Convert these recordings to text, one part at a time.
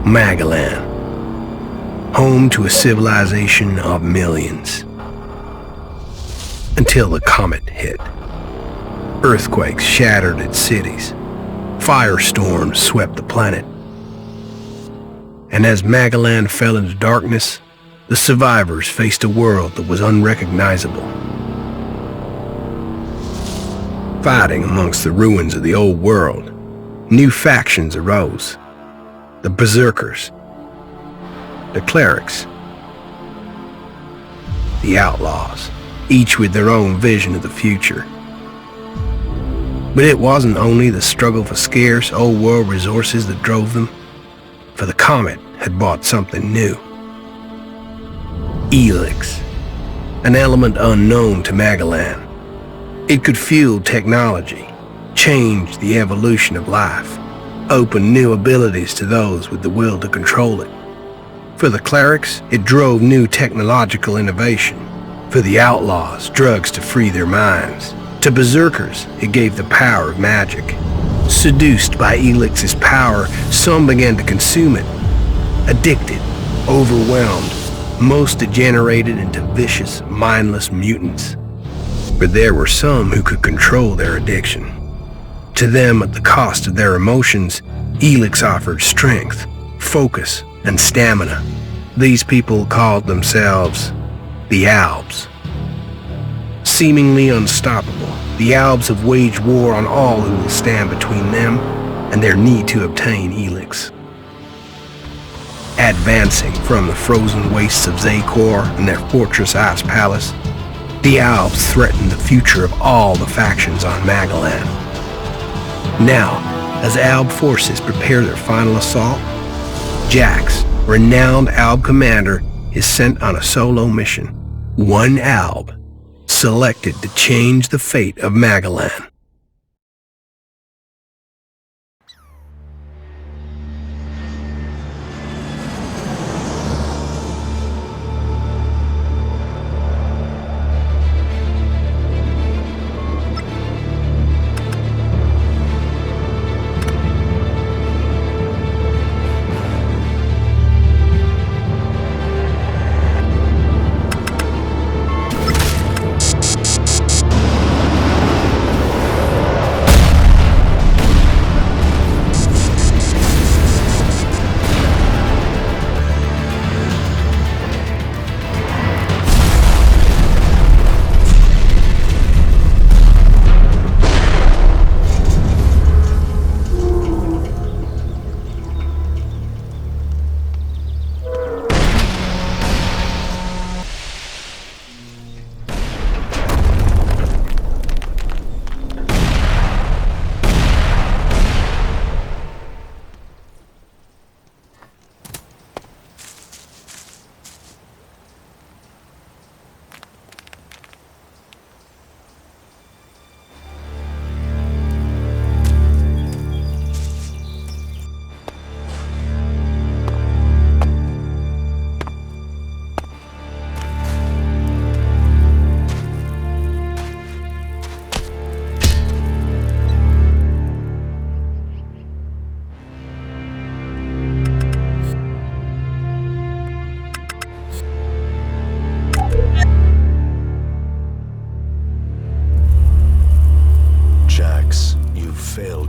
Magellan, home to a civilization of millions. Until the comet hit. Earthquakes shattered its cities. Firestorms swept the planet. And as Magellan fell into darkness, the survivors faced a world that was unrecognizable. Fighting amongst the ruins of the old world, new factions arose. The Berserkers, the Clerics, the Outlaws, each with their own vision of the future. But it wasn't only the struggle for scarce old world resources that drove them, for the comet had brought something new. ELEX, an element unknown to Magellan. It could fuel technology, change the evolution of life, open new abilities to those with the will to control it. For the Clerics, it drove new technological innovation. For the Outlaws, drugs to free their minds. To Berserkers, it gave the power of magic. Seduced by ELEX's power, some began to consume it. Addicted, overwhelmed, most degenerated into vicious, mindless mutants. But there were some who could control their addiction. To them, at the cost of their emotions, ELEX offered strength, focus, and stamina. These people called themselves the Albs. Seemingly unstoppable, the Albs have waged war on all who will stand between them and their need to obtain ELEX. Advancing from the frozen wastes of Zakor and their fortress ice palace, the Albs threaten the future of all the factions on Magellan. Now, as Alb forces prepare their final assault, Jax, renowned Alb commander, is sent on a solo mission. One Alb, selected to change the fate of Magellan.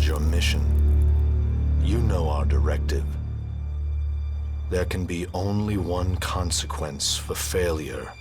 Your mission. You know our directive. There can be only one consequence for failure.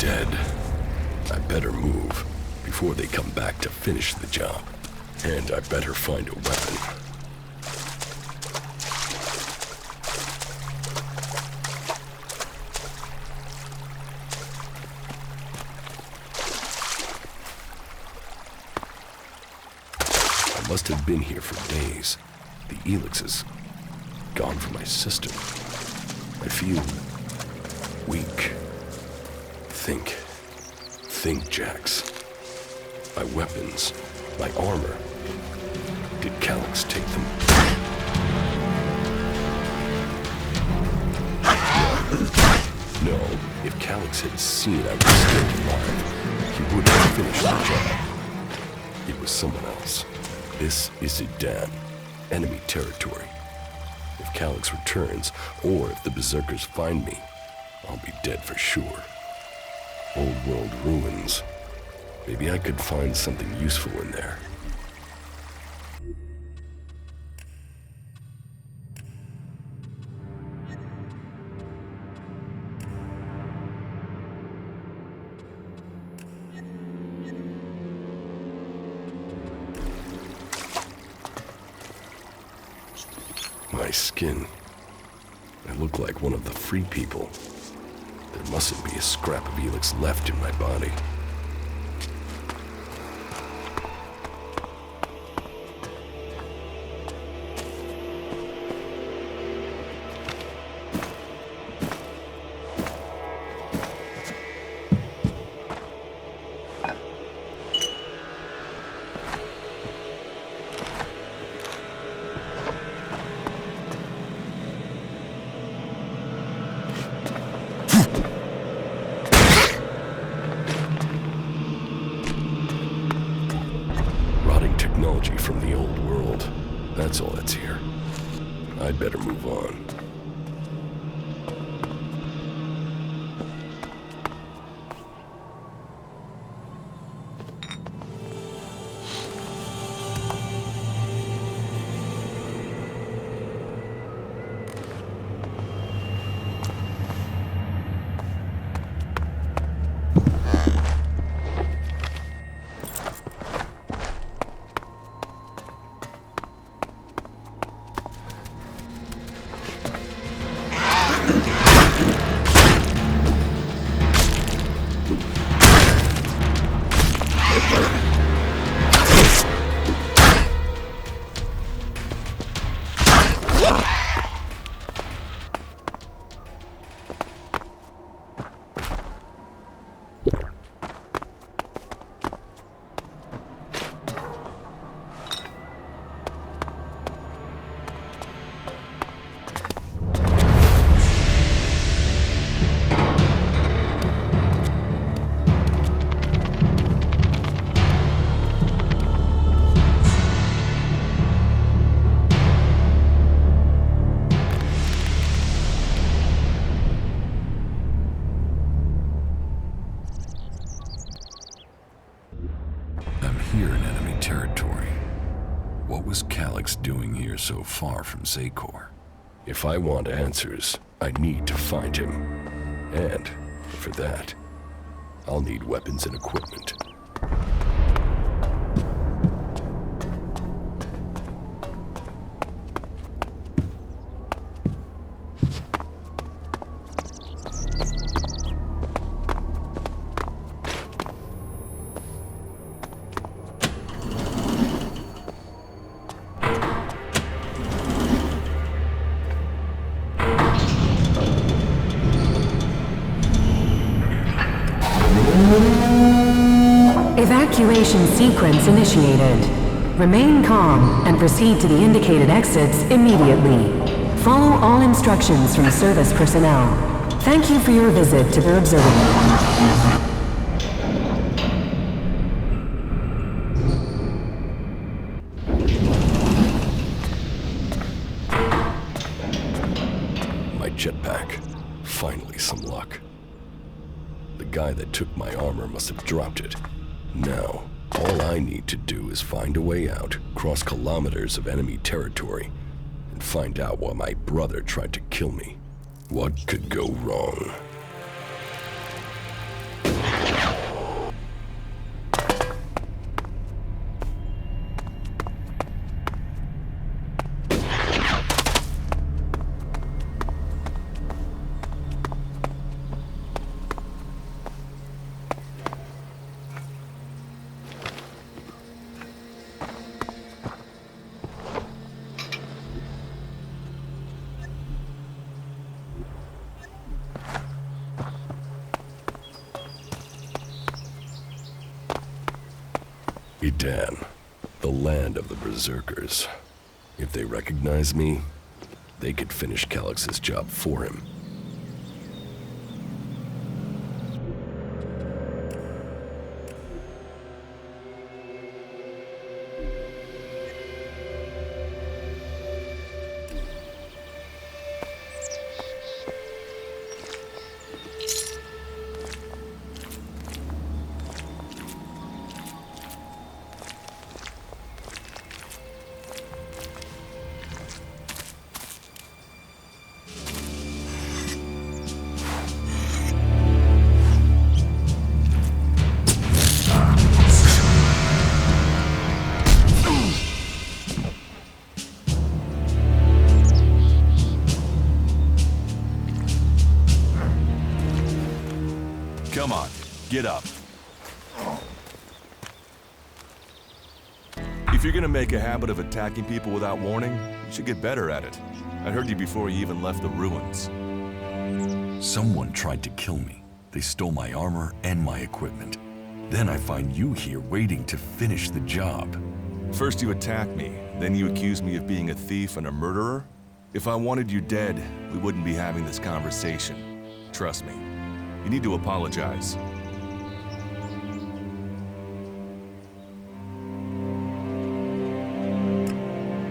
dead. I better move before they come back to finish the job. And I better find a weapon. I must have been here for days. The ELEX is gone from my system. I feel weak. Think, Jax. My weapons, my armor. Did Calyx take them? No, if Calyx had seen I was still alive, he would have finished the job. It was someone else. This is Idan, enemy territory. If Calyx returns, or if the Berserkers find me, I'll be dead for sure. Old world ruins. Maybe I could find something useful in there. My skin. I look like one of the free people. There mustn't be a scrap of ELEX left in my body. Technology from the old world. That's all that's here. I'd better move on. Here in enemy territory. What was Calyx doing here so far from Xacor? If I want answers, I need to find him. And, for that, I'll need weapons and equipment. Evacuation sequence initiated. Remain calm and proceed to the indicated exits immediately. Follow all instructions from service personnel. Thank you for your visit to the observatory. Jetpack. Finally, some luck. The guy that took my armor must have dropped it. Now, all I need to do is find a way out, cross kilometers of enemy territory, and find out why my brother tried to kill me. What could go wrong? Edan, the land of the Berserkers. If they recognize me, they could finish Calix's job for him. Come on, get up. If you're gonna make a habit of attacking people without warning, you should get better at it. I heard you before you even left the ruins. Someone tried to kill me. They stole my armor and my equipment. Then I find you here waiting to finish the job. First you attack me, then you accuse me of being a thief and a murderer? If I wanted you dead, we wouldn't be having this conversation. Trust me. You need to apologize.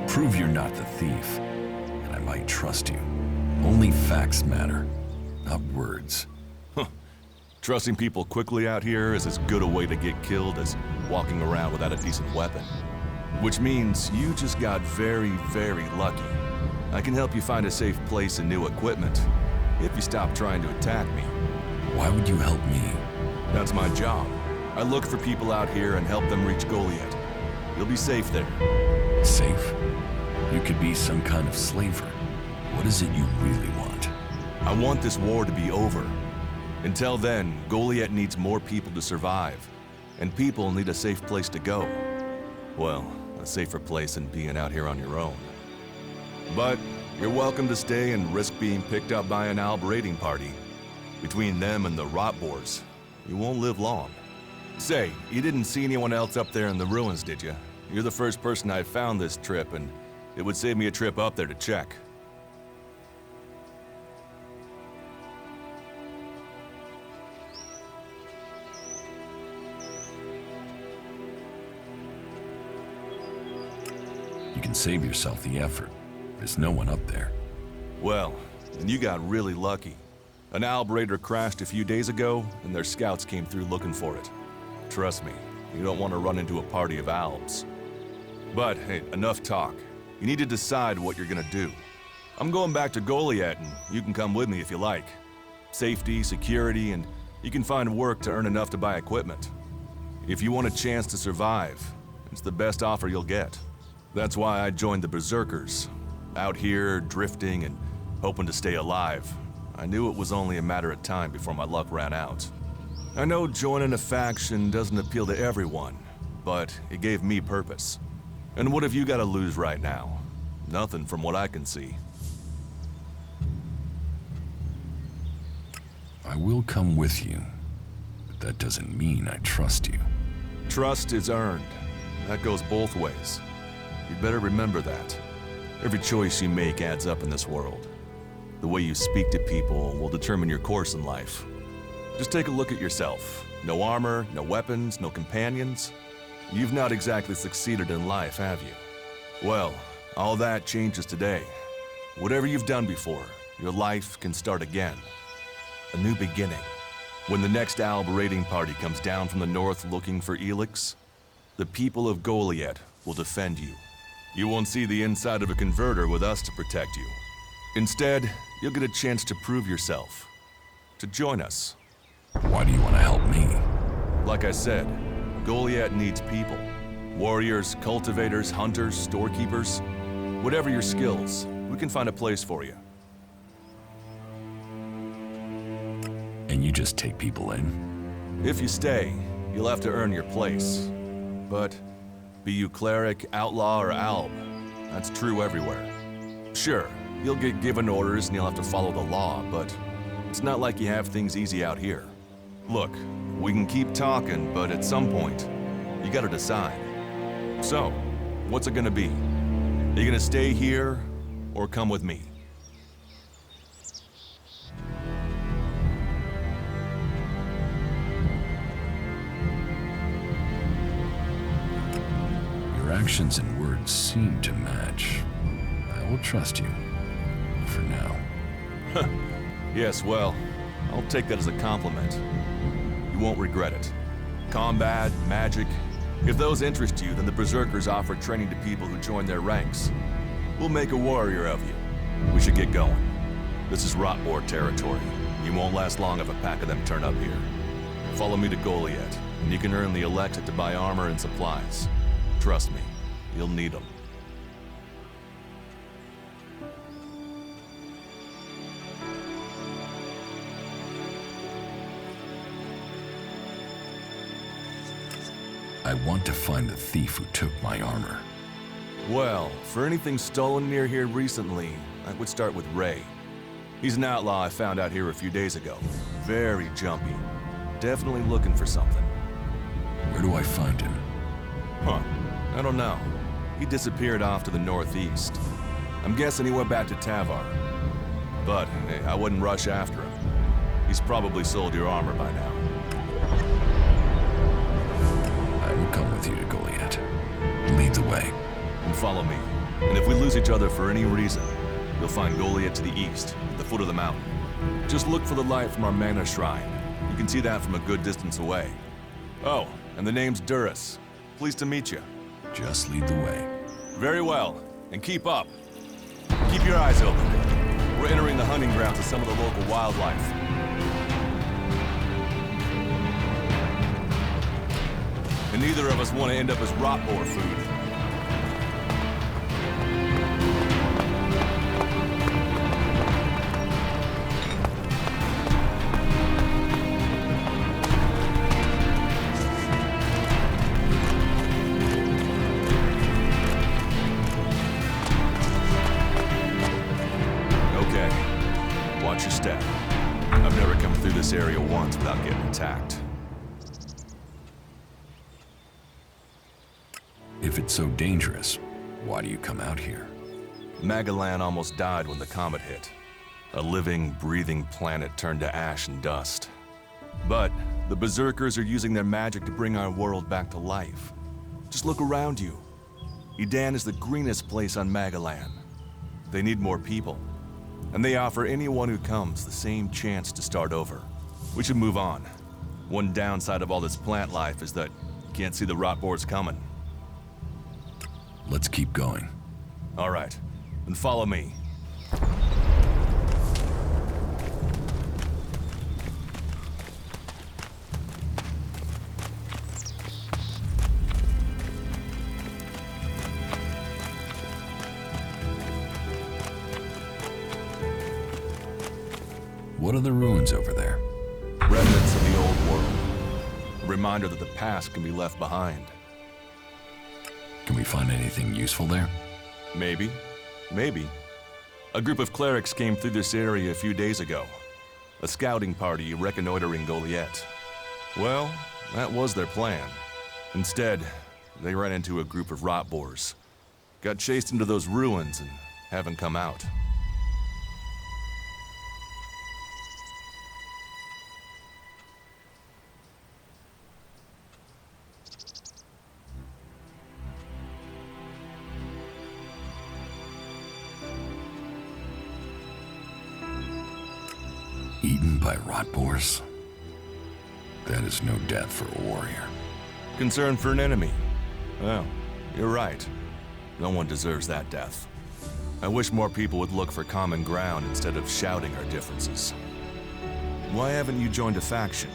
Prove you're not the thief, and I might trust you. Only facts matter, not words. Trusting people quickly out here is as good a way to get killed as walking around without a decent weapon. Which means you just got very, very lucky. I can help you find a safe place and new equipment, if you stop trying to attack me. Why would you help me? That's my job. I look for people out here and help them reach Goliath. You'll be safe there. Safe? You could be some kind of slaver. What is it you really want? I want this war to be over. Until then, Goliath needs more people to survive. And people need a safe place to go. Well, a safer place than being out here on your own. But you're welcome to stay and risk being picked up by an Exhilarating party. Between them and the Rotboars, you won't live long. Say, you didn't see anyone else up there in the ruins, did you? You're the first person I found this trip, and it would save me a trip up there to check. You can save yourself the effort. There's no one up there. Well, then you got really lucky. An Exhilarator crashed a few days ago, and their scouts came through looking for it. Trust me, you don't want to run into a party of Albs. But, hey, enough talk. You need to decide what you're gonna do. I'm going back to Goliath, and you can come with me if you like. Safety, security, and you can find work to earn enough to buy equipment. If you want a chance to survive, it's the best offer you'll get. That's why I joined the Berserkers. Out here, drifting, and hoping to stay alive. I knew it was only a matter of time before my luck ran out. I know joining a faction doesn't appeal to everyone, but it gave me purpose. And what have you got to lose right now? Nothing from what I can see. I will come with you, but that doesn't mean I trust you. Trust is earned. That goes both ways. You'd better remember that. Every choice you make adds up in this world. The way you speak to people will determine your course in life. Just take a look at yourself. No armor, no weapons, no companions. You've not exactly succeeded in life, have you? Well, all that changes today. Whatever you've done before, your life can start again. A new beginning. When the next Exhilarating party comes down from the north looking for ELEX, the people of Goliath will defend you. You won't see the inside of a converter with us to protect you. Instead, you'll get a chance to prove yourself. To join us. Why do you want to help me? Like I said, Goliath needs people. Warriors, cultivators, hunters, storekeepers. Whatever your skills, we can find a place for you. And you just take people in? If you stay, you'll have to earn your place. But be you cleric, outlaw, or alb, that's true everywhere. Sure, you'll get given orders and you'll have to follow the law, but it's not like you have things easy out here. Look, we can keep talking, but at some point, You gotta decide. So, what's it gonna be? Are you gonna stay here, or come with me? Your actions and words seem to match. I will trust you. For now. Yes, well, I'll take that as a compliment. You won't regret it. Combat, magic. If those interest you, then the Berserkers offer training to people who join their ranks. We'll make a warrior of you. We should get going. This is Rotboar territory. You won't last long if a pack of them turn up here. Follow me to Goliath, and you can earn the ELEX to buy armor and supplies. Trust me, you'll need them. I want to find the thief who took my armor. Well, for anything stolen near here recently, I would start with Ray. He's an outlaw I found out here a few days ago. Very jumpy. Definitely looking for something. Where do I find him? Huh. I don't know. He disappeared off to the northeast. I'm guessing he went back to Tavar. But hey, I wouldn't rush after him. He's probably sold your armor by now. I will come with you to Goliath. Lead the way. And follow me. And if we lose each other for any reason, you'll find Goliath to the east, at the foot of the mountain. Just look for the light from our mana shrine. You can see that from a good distance away. Oh, and the name's Duras. Pleased to meet you. Just lead the way. Very well. And keep up. Keep your eyes open. We're entering the hunting grounds of some of the local wildlife. And neither of us want to end up as Rotboar food. Okay. Watch your step. I've never come through this area once without getting attacked. If it's so dangerous, why do you come out here? Magalan almost died when the comet hit. A living, breathing planet turned to ash and dust. But the Berserkers are using their magic to bring our world back to life. Just look around you. Edan is the greenest place on Magalan. They need more people. And they offer anyone who comes the same chance to start over. We should move on. One downside of all this plant life is that you can't see the Rotboars coming. Let's keep going. All right, then follow me. What are the ruins over there? Remnants of the old world. A reminder that the past can be left behind. Can we find anything useful there? Maybe. Maybe. A group of clerics came through this area a few days ago. A scouting party reconnoitering Goliath. Well, that was their plan. Instead, they ran into a group of Rotboars. Got chased into those ruins and haven't come out. Eaten by Rotboars? That is no death for a warrior. Concern for an enemy? Well, you're right. No one deserves that death. I wish more people would look for common ground instead of shouting our differences. Why haven't you joined a faction?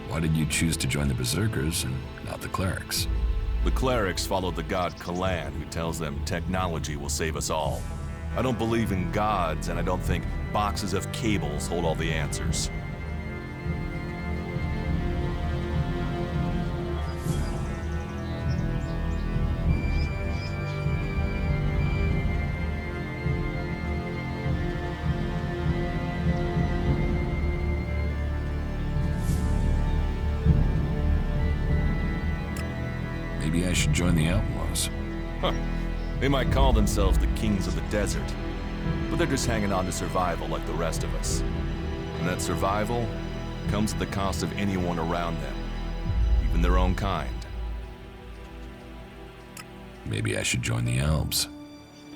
Why did you choose to join the Berserkers and not the clerics? The clerics followed the god Kalan, who tells them technology will save us all. I don't believe in gods, and I don't think boxes of cables hold all the answers. I should join the Outlaws. Huh. They might call themselves the Kings of the Desert, but they're just hanging on to survival like the rest of us. And that survival comes at the cost of anyone around them, even their own kind. Maybe I should join the Elves.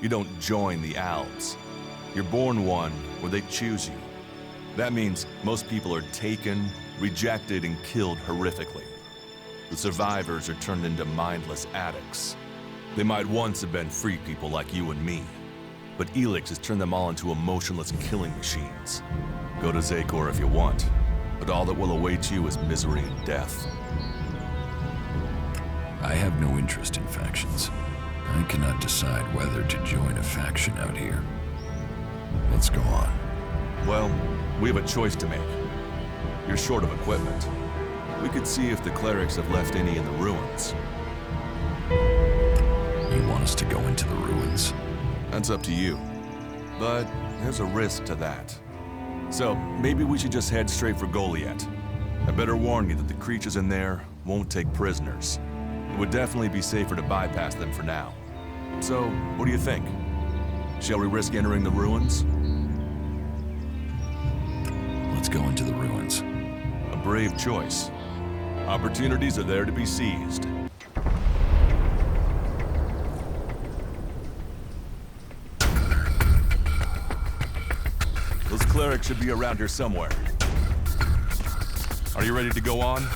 You don't join the Alps. You're born one where they choose you. That means most people are taken, rejected, and killed horrifically. The survivors are turned into mindless addicts. They might once have been free people like you and me, but ELEX has turned them all into emotionless killing machines. Go to Zakor if you want, but all that will await you is misery and death. I have no interest in factions. I cannot decide whether to join a faction out here. Let's go on. Well, we have a choice to make. You're short of equipment. We could see if the clerics have left any in the ruins. You want us to go into the ruins? That's up to you. But there's a risk to that. So maybe we should just head straight for Goliath. I better warn you that the creatures in there won't take prisoners. It would definitely be safer to bypass them for now. So, what do you think? Shall we risk entering the ruins? Let's go into the ruins. A brave choice. Opportunities are there to be seized. Those clerics should be around here somewhere. Are you ready to go on?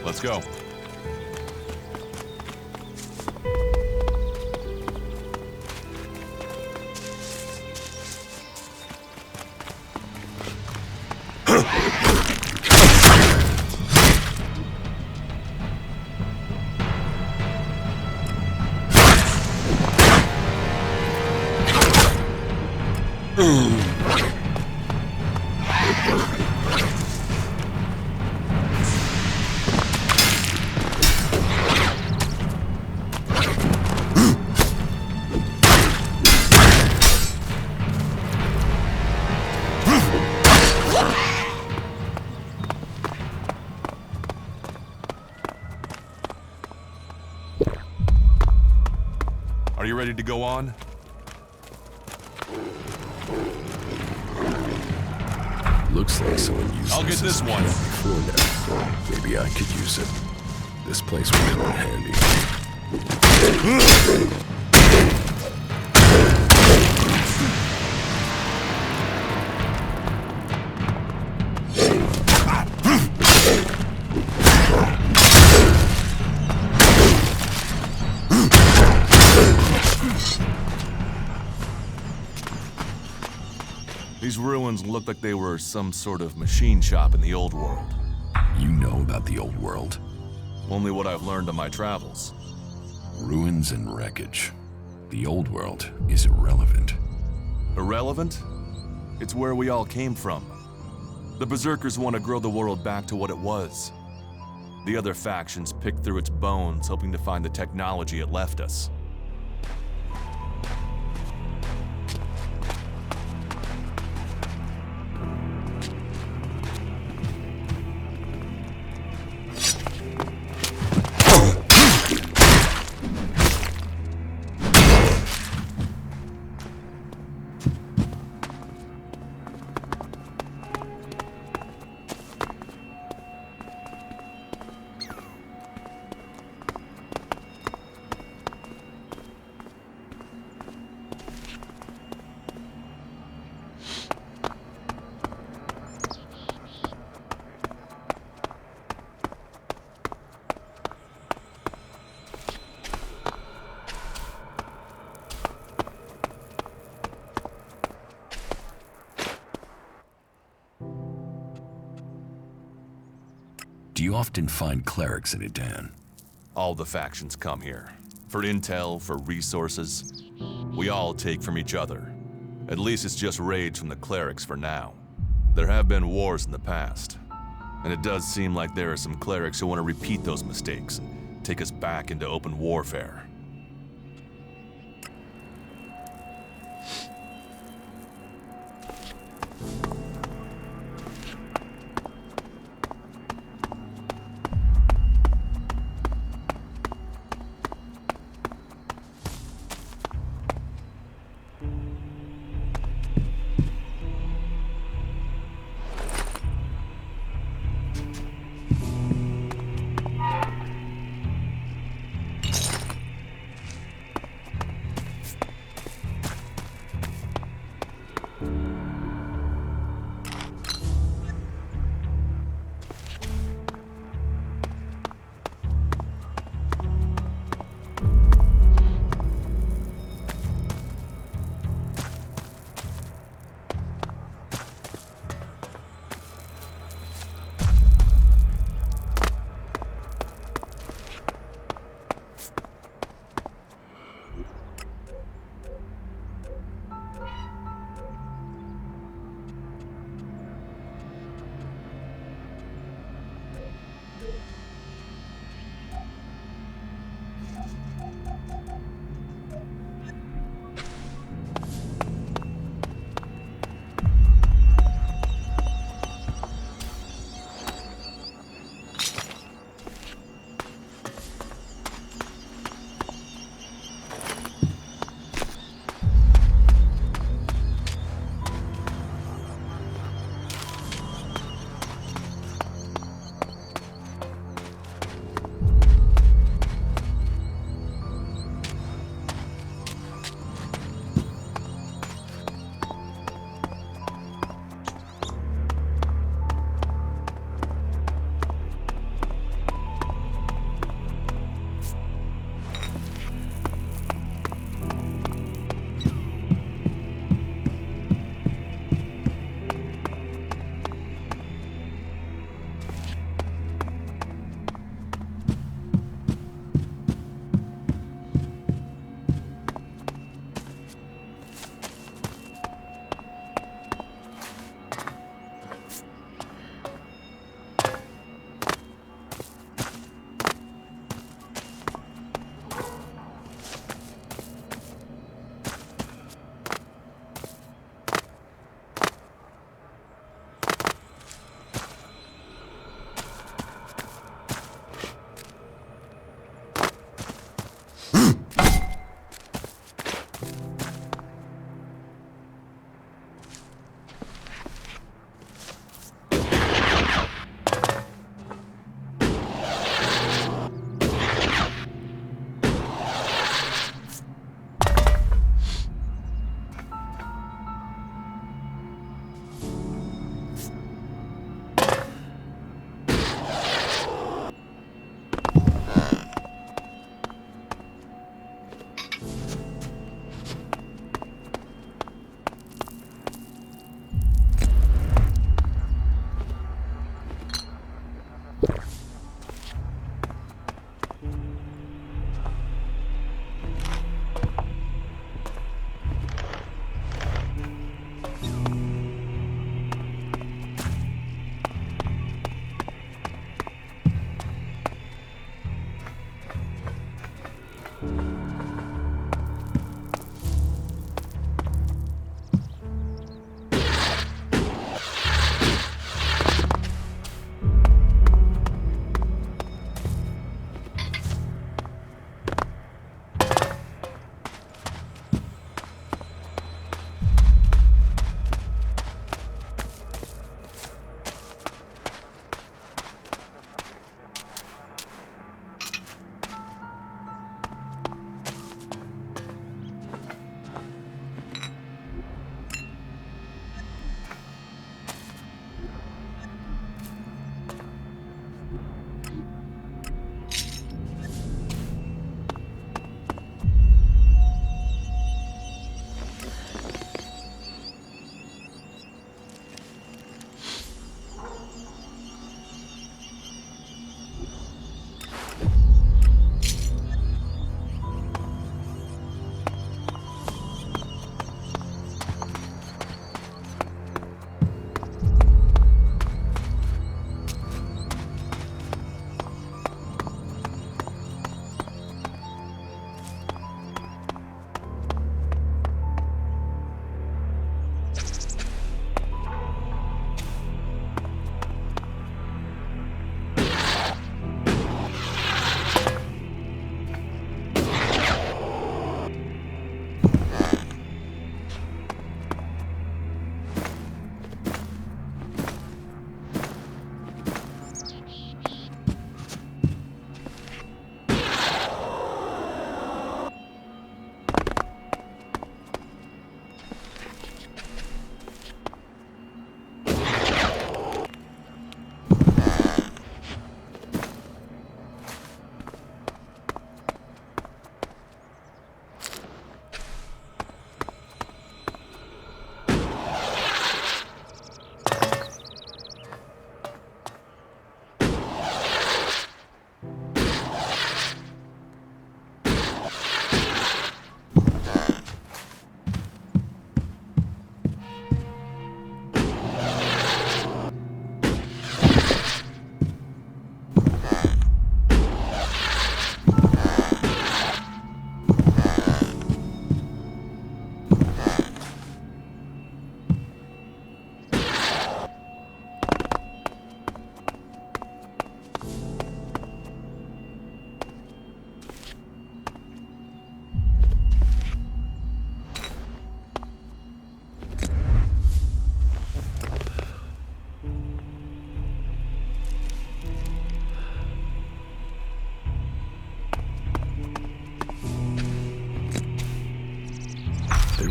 Let's go. Are you ready to go on? Looks like someone used I'll get this one. before now. Maybe I could use it. This place will come in handy. These ruins look like they were some sort of machine shop in the old world. You know about the old world? Only what I've learned on my travels. Ruins and wreckage. The old world is irrelevant. Irrelevant? It's where we all came from. The Berserkers want to grow the world back to what it was. The other factions pick through its bones, hoping to find the technology it left us. Do you often find clerics in it, Dan? All the factions come here. For intel, for resources. We all take from each other. At least it's just raids from the clerics for now. There have been wars in the past. And it does seem like there are some clerics who want to repeat those mistakes and take us back into open warfare.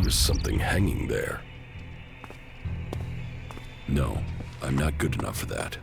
was something hanging there. No, I'm not good enough for that.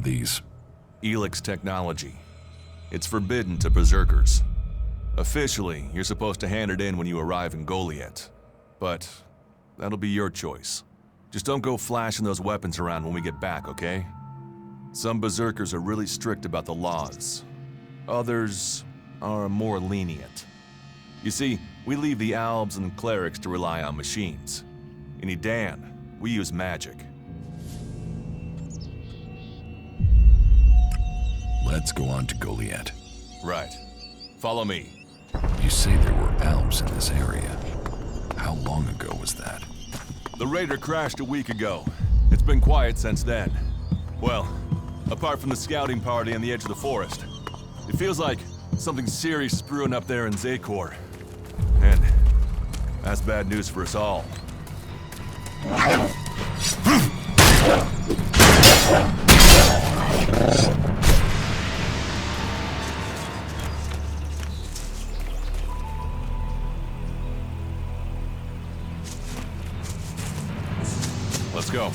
on these? ELEX technology. It's forbidden to berserkers. Officially, you're supposed to hand it in when you arrive in Goliath. But that'll be your choice. Just don't go flashing those weapons around when we get back, okay? Some berserkers are really strict about the laws. Others are more lenient. You see, we leave the Albs and clerics to rely on machines. In Edan, we use magic. Let's go on to Goliath. Right. Follow me. You say there were Alps in this area. How long ago was that? The raider crashed a week ago. It's been quiet since then. Well, apart from the scouting party on the edge of the forest. It feels like something serious is brewing up there in Zakor. And that's bad news for us all. Let's go.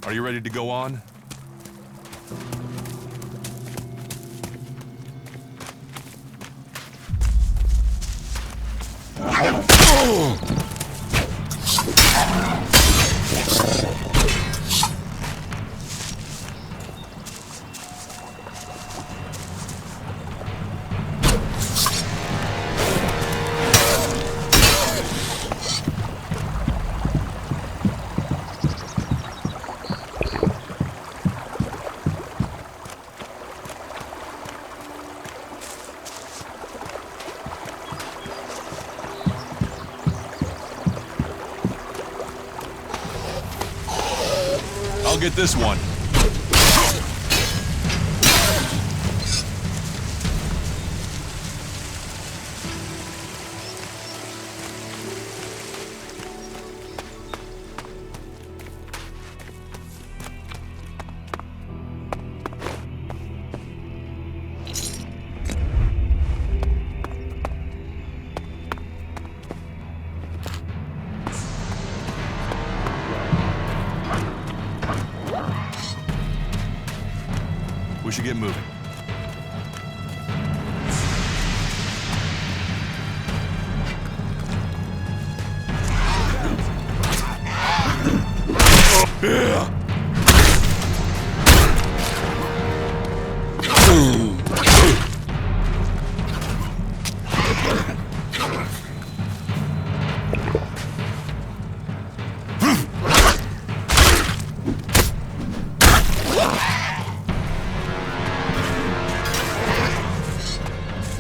Are you ready to go on? I'll get this one. We should get moving.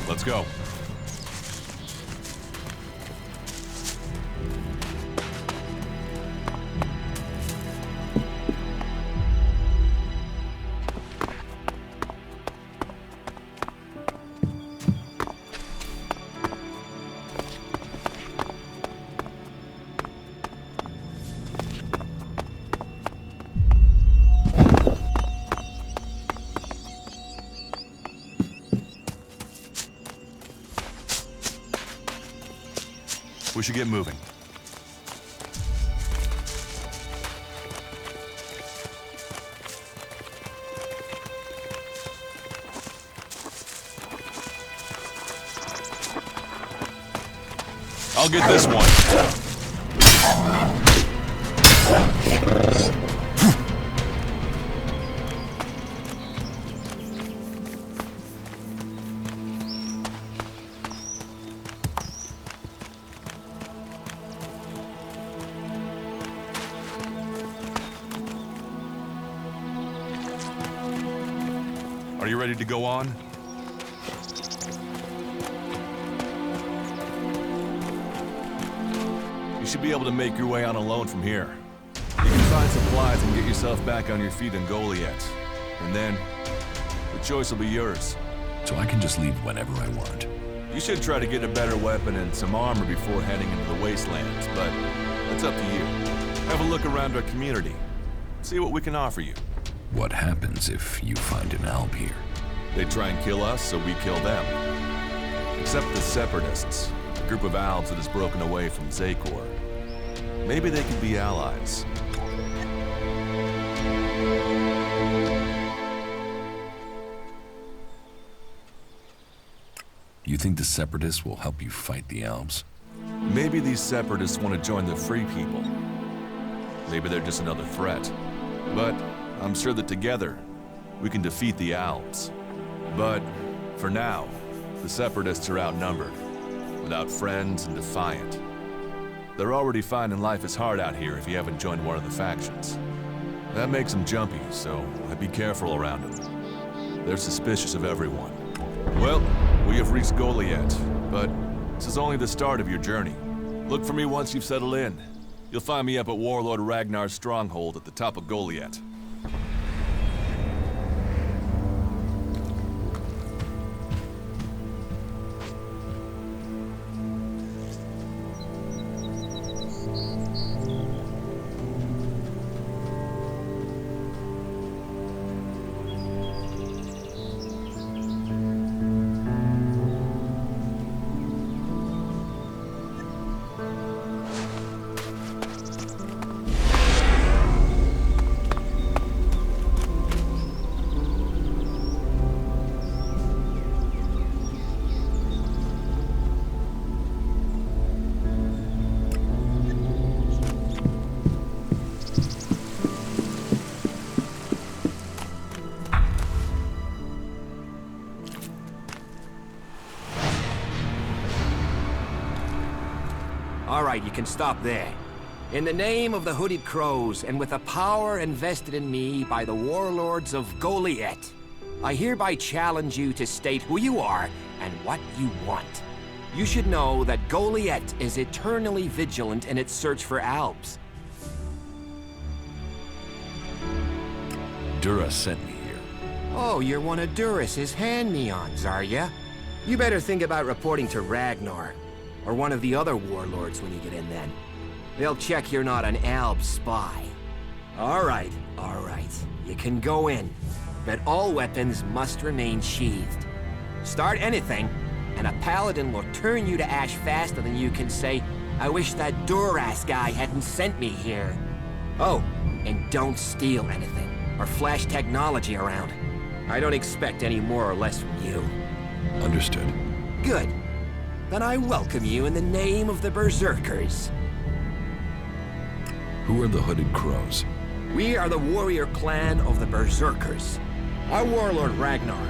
Let's go. We should get moving. I'll get this one. Are you ready to go on? You should be able to make your way on alone from here. You can find supplies and get yourself back on your feet in Goliath. And then, the choice will be yours. So I can just leave whenever I want. You should try to get a better weapon and some armor before heading into the wastelands, but that's up to you. Have a look around our community. See what we can offer you. What happens if you find an alb here? They try and kill us, so we kill them. Except the Separatists, a group of Albs that has broken away from Zakor. Maybe they could be allies. You think the Separatists will help you fight the Albs? Maybe these Separatists want to join the Free People. Maybe they're just another threat. But I'm sure that together, we can defeat the Albs. But for now, the Separatists are outnumbered, without friends and defiant. They're already finding life is hard out here if you haven't joined one of the factions. That makes them jumpy, so I'd be careful around them. They're suspicious of everyone. Well, we have reached Goliath, but this is only the start of your journey. Look for me once you've settled in. You'll find me up at Warlord Ragnar's stronghold at the top of Goliath. All right, you can stop there. In the name of the Hooded Crows, and with the power invested in me by the warlords of Goliath, I hereby challenge you to state who you are and what you want. You should know that Goliath is eternally vigilant in its search for Albs. Dura sent me here. Oh, you're one of Duras's hand-me-ons, are ya? You better think about reporting to Ragnar, or one of the other warlords when you get in then. They'll check you're not an Alb spy. All right. You can go in, but all weapons must remain sheathed. Start anything, and a paladin will turn you to ash faster than you can say, I wish that Duras guy hadn't sent me here. Oh, and don't steal anything, or flash technology around. I don't expect any more or less from you. Understood. Good. Then I welcome you in the name of the Berserkers. Who are the Hooded Crows? We are the warrior clan of the Berserkers. Our warlord Ragnar,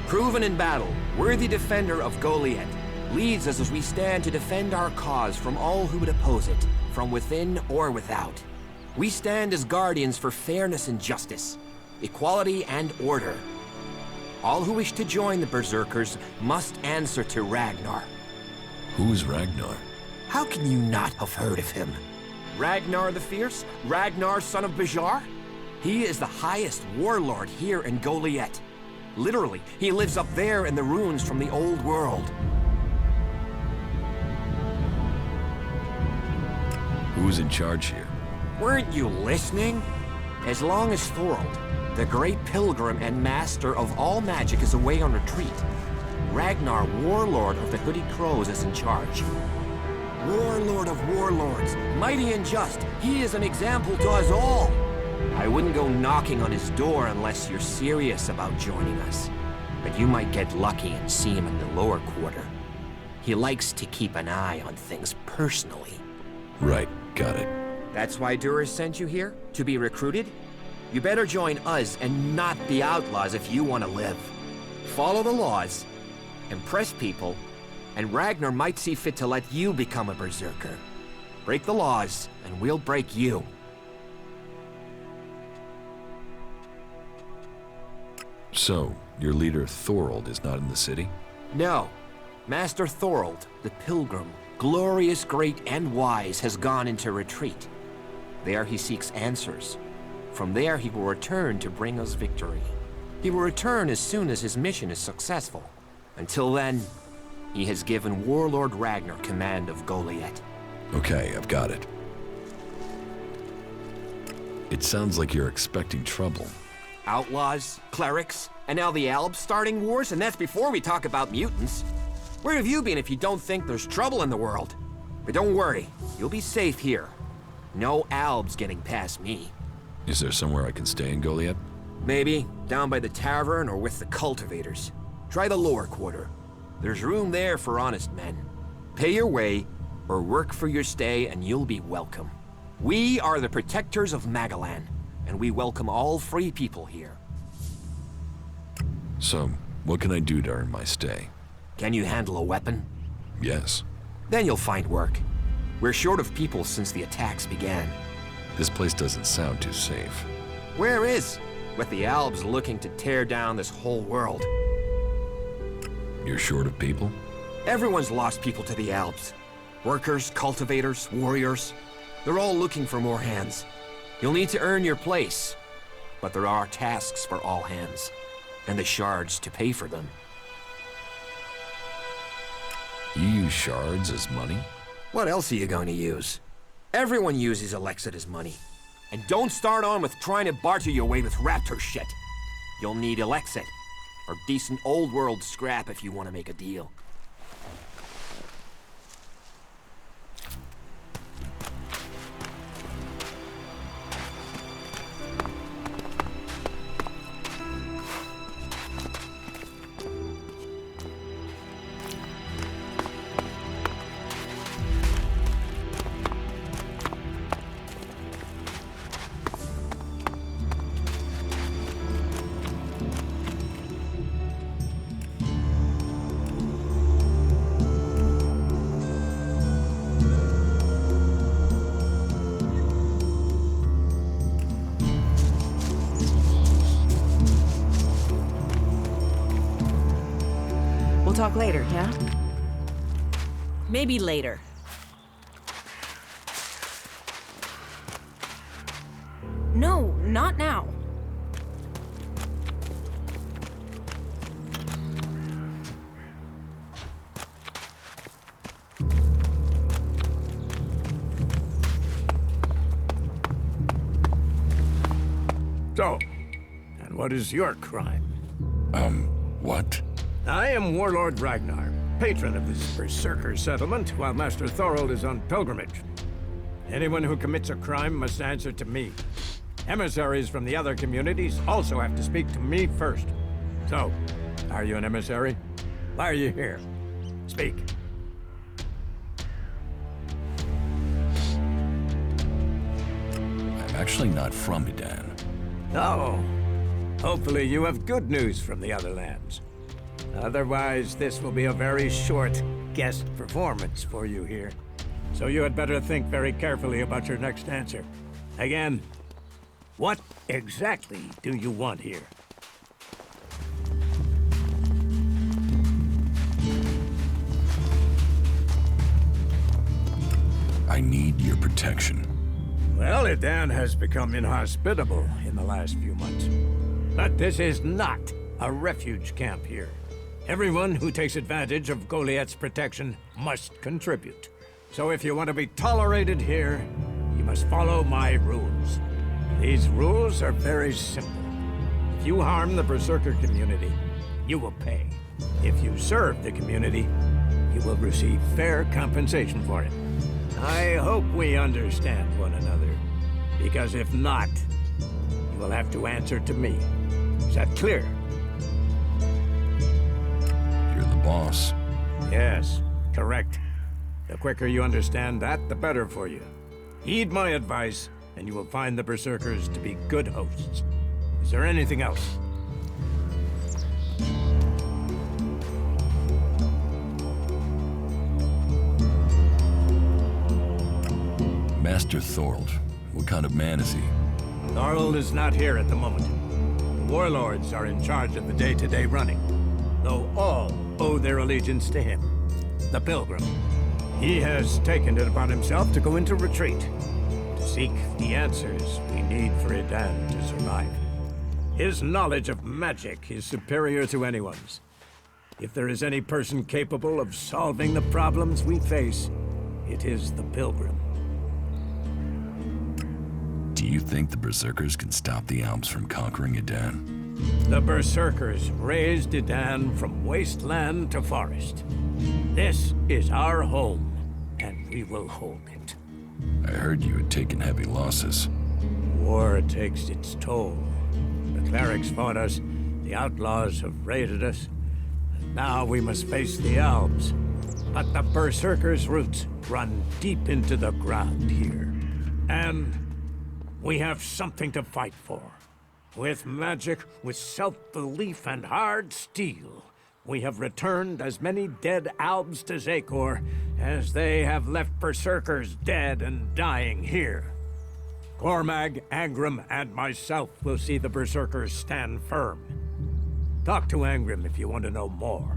proven in battle, worthy defender of Goliath, leads us as we stand to defend our cause from all who would oppose it, from within or without. We stand as guardians for fairness and justice, equality and order. All who wish to join the Berserkers must answer to Ragnar. Who is Ragnar? How can you not have heard of him? Ragnar the Fierce? Ragnar, son of Bajar? He is the highest warlord here in Goliath. Literally, he lives up there in the ruins from the old world. Who's in charge here? Weren't you listening? As long as Thorold, the great pilgrim and master of all magic, is away on retreat, Ragnar, warlord of the Hooded Crows, is in charge. Warlord of warlords, mighty and just, he is an example to us all. I wouldn't go knocking on his door unless you're serious about joining us. But you might get lucky and see him in the lower quarter. He likes to keep an eye on things personally. Right, got it. That's why Duras sent you here? To be recruited? You better join us and not the outlaws if you want to live. Follow the laws, impress people, and Ragnar might see fit to let you become a berserker. Break the laws, and we'll break you. So, your leader Thorold is not in the city? No. Master Thorold, the Pilgrim, glorious, great, and wise, has gone into retreat. There he seeks answers. From there he will return to bring us victory. He will return as soon as his mission is successful. Until then, he has given Warlord Ragnar command of Goliath. Okay, I've got it. It sounds like you're expecting trouble. Outlaws, clerics, and now the Albs starting wars, and that's before we talk about mutants. Where have you been if you don't think there's trouble in the world? But don't worry, you'll be safe here. No Albs getting past me. Is there somewhere I can stay in Goliath? Maybe down by the tavern or with the cultivators. Try the lower quarter. There's room there for honest men. Pay your way or work for your stay and you'll be welcome. We are the protectors of Magalan, and we welcome all free people here. So, what can I do to earn my stay? Can you handle a weapon? Yes. Then you'll find work. We're short of people since the attacks began. This place doesn't sound too safe. Where is? With the Albs looking to tear down this whole world. You're short of people? Everyone's lost people to the Albs. Workers, cultivators, warriors. They're all looking for more hands. You'll need to earn your place. But there are tasks for all hands. And the shards to pay for them. You use shards as money? What else are you going to use? Everyone uses ELEX as money. And don't start on with trying to barter your way with raptor shit. You'll need ELEX or decent old world scrap if you want to make a deal. We'll talk later, yeah? Maybe later. No, not now. So, and what is your crime? What? I am Warlord Ragnar, patron of this berserker settlement, while Master Thorold is on pilgrimage. Anyone who commits a crime must answer to me. Emissaries from the other communities also have to speak to me first. So, are you an emissary? Why are you here? Speak. I'm actually not from Edan. Oh, hopefully you have good news from the other lands. Otherwise, this will be a very short guest performance for you here. So you had better think very carefully about your next answer. Again, what exactly do you want here? I need your protection. Well, Edan has become inhospitable in the last few months. But this is not a refuge camp here. Everyone who takes advantage of Goliath's protection must contribute. So if you want to be tolerated here, you must follow my rules. These rules are very simple. If you harm the Berserker community, you will pay. If you serve the community, you will receive fair compensation for it. I hope we understand one another, because if not, you will have to answer to me. Is that clear? You're the boss. Yes, Correct. The quicker you understand that, the better for you. Heed my advice, and you will find the Berserkers to be good hosts. Is there anything else? Master Thorold. What kind of man is he? Thorold is not here at the moment. The warlords are in charge of the day-to-day running, though all owe their allegiance to him, the Pilgrim. He has taken it upon himself to go into retreat, to seek the answers we need for Edan to survive. His knowledge of magic is superior to anyone's. If there is any person capable of solving the problems we face, it is the Pilgrim. Do you think the Berserkers can stop the Alps from conquering Edan? The Berserkers raised Edan from wasteland to forest. This is our home, and we will hold it. I heard you had taken heavy losses. War takes its toll. The clerics fought us, the outlaws have raided us, and now we must face the elves. But the Berserkers' roots run deep into the ground here. And we have something to fight for. With magic, with self-belief and hard steel, we have returned as many dead Albs to Zakor as they have left Berserkers dead and dying here. Cormag, Angram, and myself will see the Berserkers stand firm. Talk to Angram if you want to know more.